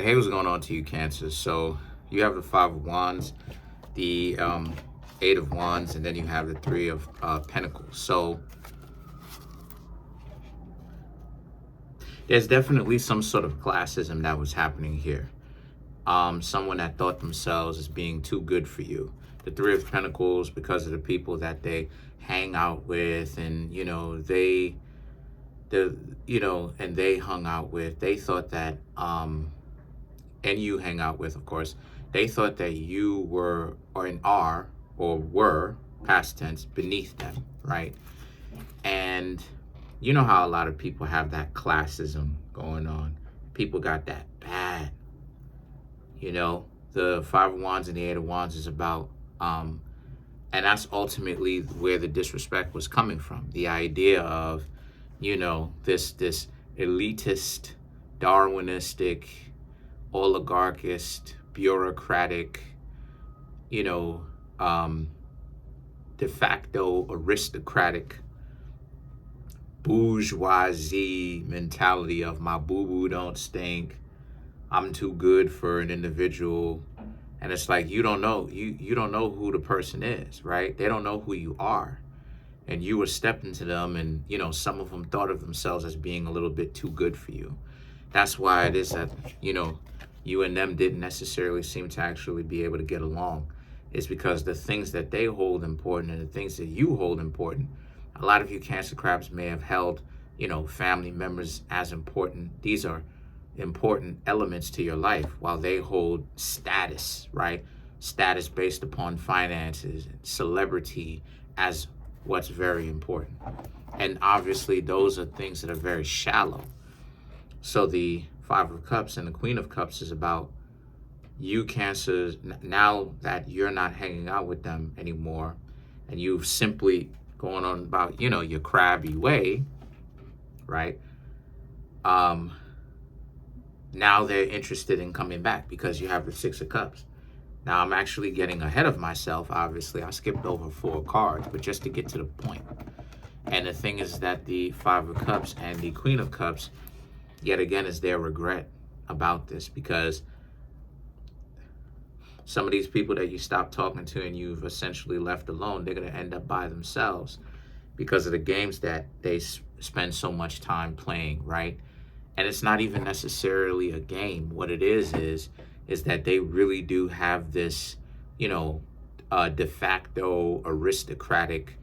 Hey, what's going on to you, Cancer? So you have the Five of Wands, the Eight of Wands, and then you have the Three of Pentacles. So there's definitely some sort of classism that was happening here. Someone that thought themselves as being too good for you. The Three of Pentacles, because of the people that they hang out with, and and they hung out with. They thought that and you hang out with, of course, they thought that you were or were, past tense, beneath them, right? And you know how a lot of people have that classism going on. People got that bad. The Five of Wands and the Eight of Wands is about, and that's ultimately where the disrespect was coming from. The idea of, this elitist, Darwinistic, oligarchist, bureaucratic, you know, de facto aristocratic bourgeoisie mentality of my boo-boo don't stink. I'm too good for an individual. And it's like, you don't know who the person is, right? They don't know who you are. And you were stepping to them, and some of them thought of themselves as being a little bit too good for you. That's why it is that, you and them didn't necessarily seem to actually be able to get along. It's because the things that they hold important and the things that you hold important, a lot of you Cancer crabs may have held, family members as important. These are important elements to your life, while they hold status, right? Status based upon finances, celebrity as what's very important. And obviously those are things that are very shallow. So the Five of Cups and the Queen of Cups is about you Cancers, now that you're not hanging out with them anymore, and you've simply gone on about, your crabby way, right? Now they're interested in coming back because you have the Six of Cups. Now I'm actually getting ahead of myself, obviously. I skipped over 4 cards, but just to get to the point. And the thing is that the Five of Cups and the Queen of Cups, yet again, is their regret about this, because some of these people that you stopped talking to and you've essentially left alone, they're going to end up by themselves because of the games that they spend so much time playing, right? And it's not even necessarily a game. What it is that they really do have this, de facto aristocratic,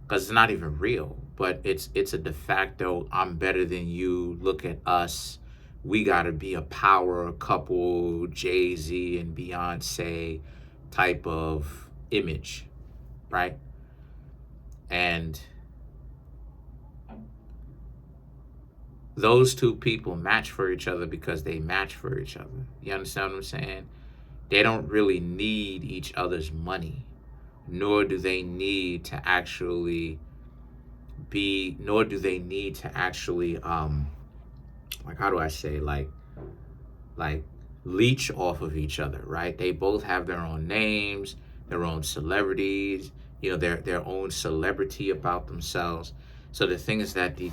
because it's not even real, but it's a de facto, I'm better than you, look at us, we got to be a power couple, Jay-Z and Beyonce type of image, right? And those two people match for each other because they match for each other. You understand what I'm saying? They don't really need each other's money, nor do they need to actually like, how do I say, like leech off of each other, right? They both have their own names, their own celebrities, their own celebrity about themselves. So the thing is that the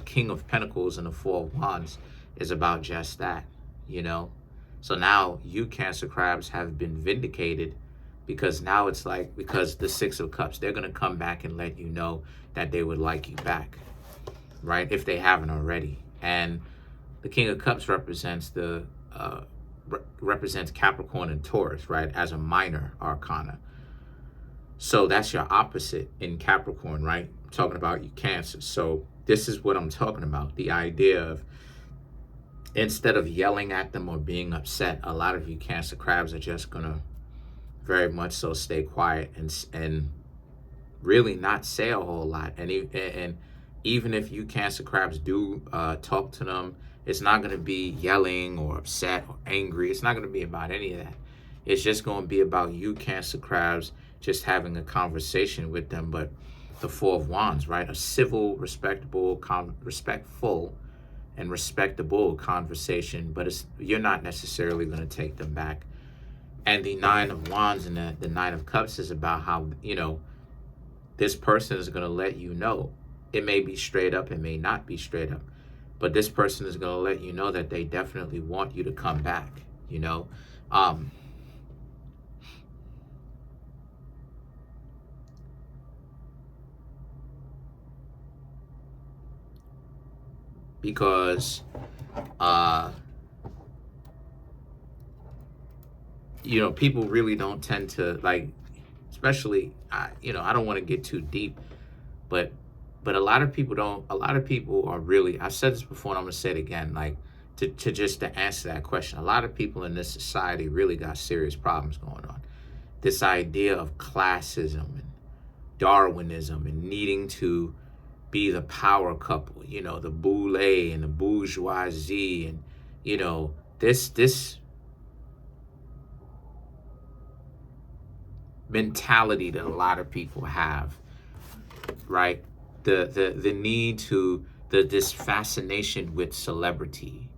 King of Pentacles and the Four of Wands is about just that, So now you Cancer crabs have been vindicated, because now it's like, because the Six of Cups, they're going to come back and let you know that they would like you back, right? If they haven't already. And the King of Cups represents represents Capricorn and Taurus, right? As a minor arcana. So that's your opposite in Capricorn, right? I'm talking about you Cancer. So this is what I'm talking about. The idea of, instead of yelling at them or being upset, a lot of you Cancer crabs are just going to very much so stay quiet and really not say a whole lot. And even if you Cancer crabs do talk to them, it's not going to be yelling or upset or angry. It's not going to be about any of that. It's just going to be about you Cancer crabs just having a conversation with them. But the Four of Wands, right? A civil, respectful, and respectable conversation, but you're not necessarily going to take them back. And the Nine of Wands and the Nine of Cups is about how, this person is going to let you know. It may be straight up, it may not be straight up, but this person is going to let you know that they definitely want you to come back, you know. Um, because you know, people really don't tend to like, especially you know, I don't want to get too deep, but a lot of people don't, a lot of people are really, I said this before and I'm gonna say it again, like to just to answer that question, a lot of people in this society really got serious problems going on. This idea of classism and Darwinism and needing to be the power couple, you know, the boule and the bourgeoisie, and you know, this mentality that a lot of people have, right? The need to this fascination with celebrity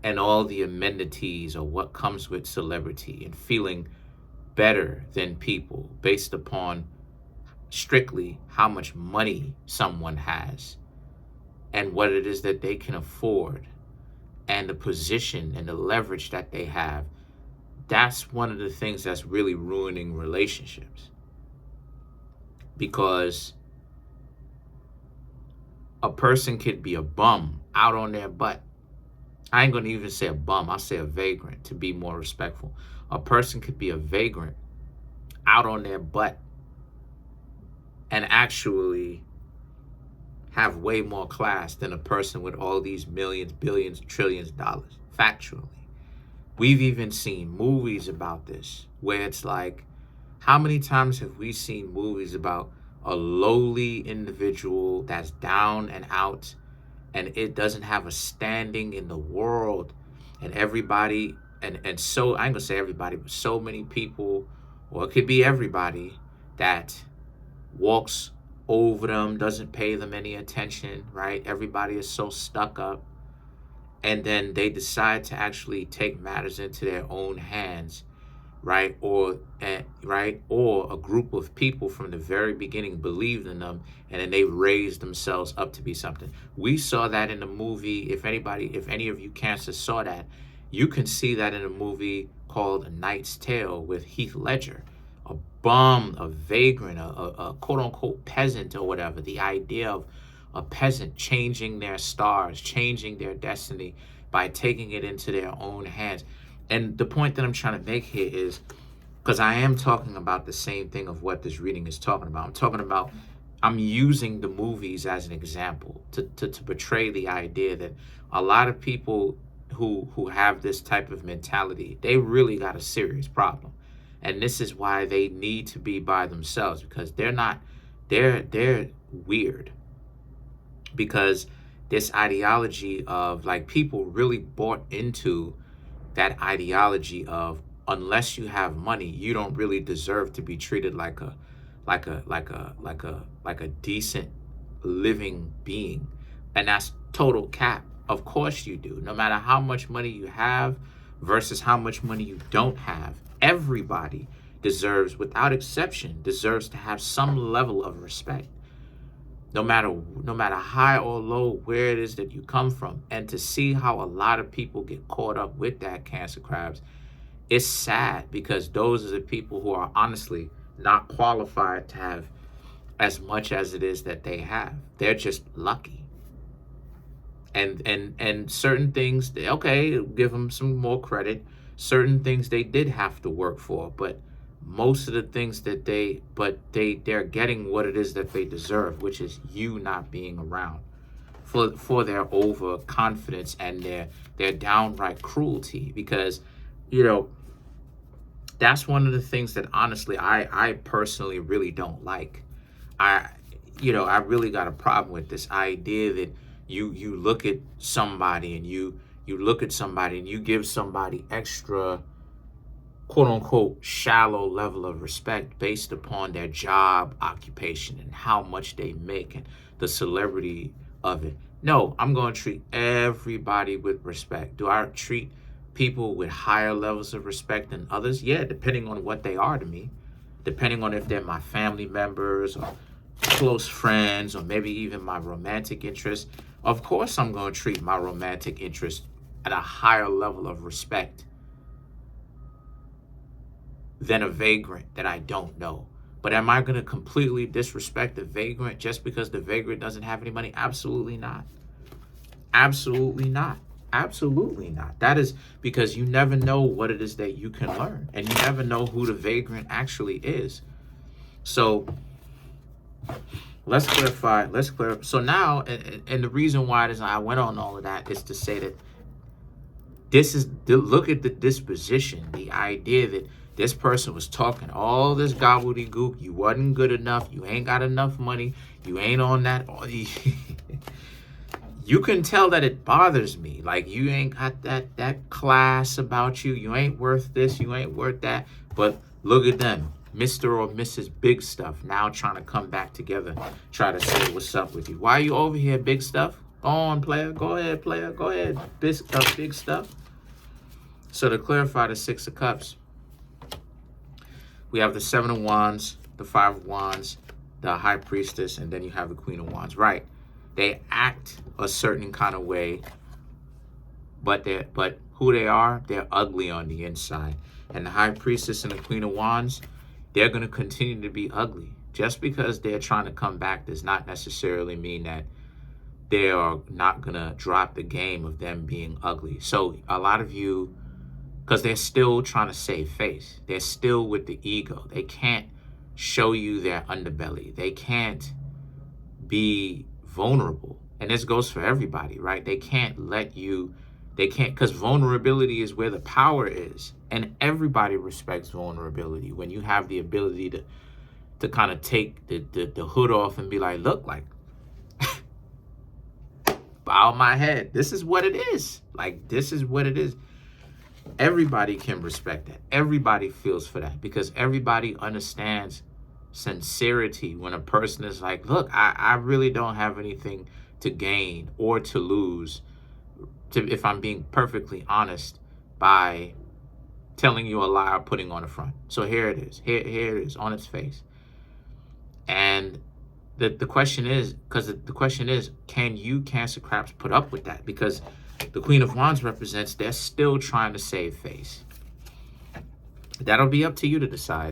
and all the amenities or what comes with celebrity, and feeling better than people based upon strictly how much money someone has and what it is that they can afford and the position and the leverage that they have. That's one of the things that's really ruining relationships, because a person could be a bum out on their butt. I ain't gonna even say a bum, I'll say a vagrant to be more respectful. A person could be a vagrant out on their butt and actually have way more class than a person with all these millions, billions, trillions of dollars, factually. We've even seen movies about this where it's like, how many times have we seen movies about a lowly individual that's down and out and it doesn't have a standing in the world, and everybody, and so I ain't gonna say everybody, but so many people, or it could be everybody, that walks over them, doesn't pay them any attention, right? Everybody is so stuck up. And then they decide to actually take matters into their own hands, right? Or a group of people from the very beginning believed in them, and then they raised themselves up to be something. We saw that in the movie. If any of you cancers saw that, you can see that in a movie called A Knight's Tale with Heath Ledger. A bum, a vagrant, a quote-unquote peasant or whatever. The idea of a peasant changing their stars, changing their destiny by taking it into their own hands. And the point that I'm trying to make here is, because I am talking about the same thing of what this reading is talking about. I'm using the movies as an example to portray the idea that a lot of people who have this type of mentality, they really got a serious problem. And this is why they need to be by themselves, because they're weird. Because this ideology of, like, people really bought into that ideology of, unless you have money, you don't really deserve to be treated like a decent living being. And that's total cap. Of course you do. No matter how much money you have versus how much money you don't have, everybody deserves, without exception, deserves to have some level of respect. No matter high or low, where it is that you come from. And to see how a lot of people get caught up with that, Cancer Crabs, it's sad, because those are the people who are honestly not qualified to have as much as it is that they have. They're just lucky. And certain things, okay, give them some more credit. Certain things they did have to work for, but most of the things that they're getting what it is that they deserve, which is you not being around, for their overconfidence and their downright cruelty. Because, you know, that's one of the things that honestly I personally really don't like. I really got a problem with this idea that you look at somebody and you look at somebody and you give somebody extra quote unquote shallow level of respect based upon their job occupation and how much they make and the celebrity of it. No, I'm going to treat everybody with respect. Do I treat people with higher levels of respect than others? Yeah, depending on what they are to me, depending on if they're my family members or close friends or maybe even my romantic interests. Of course, I'm going to treat my romantic interest at a higher level of respect than a vagrant that I don't know. But am I going to completely disrespect the vagrant just because the vagrant doesn't have any money? Absolutely not. Absolutely not. Absolutely not. That is because you never know what it is that you can learn, and you never know who the vagrant actually is. So let's clarify. So now, and the reason why I went on all of that is to say that look at the disposition, the idea that this person was talking all this gobbledygook. You wasn't good enough. You ain't got enough money. You ain't on that. You can tell that it bothers me. Like, you ain't got that class about you. You ain't worth this. You ain't worth that. But look at them, Mr. or Mrs. Big Stuff, now trying to come back together, try to say what's up with you. Why are you over here, Big Stuff? Go on, player. Go ahead, player. Go ahead, Big Stuff. So to clarify the Six of Cups, we have the Seven of Wands, the Five of Wands, the High Priestess, and then you have the Queen of Wands. Right. They act a certain kind of way, but who they are, they're ugly on the inside. And the High Priestess and the Queen of Wands, they're going to continue to be ugly. Just because they're trying to come back does not necessarily mean that they are not going to drop the game of them being ugly. So a lot of you, because they're still trying to save face. They're still with the ego. They can't show you their underbelly. They can't be vulnerable. And this goes for everybody, right? They can't, because vulnerability is where the power is. And everybody respects vulnerability. When you have the ability to kind of take the hood off and be like, look, like, bow my head. This is what it is. Like, this is what it is. Everybody can respect that. Everybody feels for that because everybody understands sincerity when a person is like, look, I really don't have anything to gain or to lose, if I'm being perfectly honest, by telling you a lie or putting on the front. So here it is. Here it is on its face. And the question is, can you, Cancer Craps, put up with that? Because the Queen of Wands represents they're still trying to save face. That'll be up to you to decide.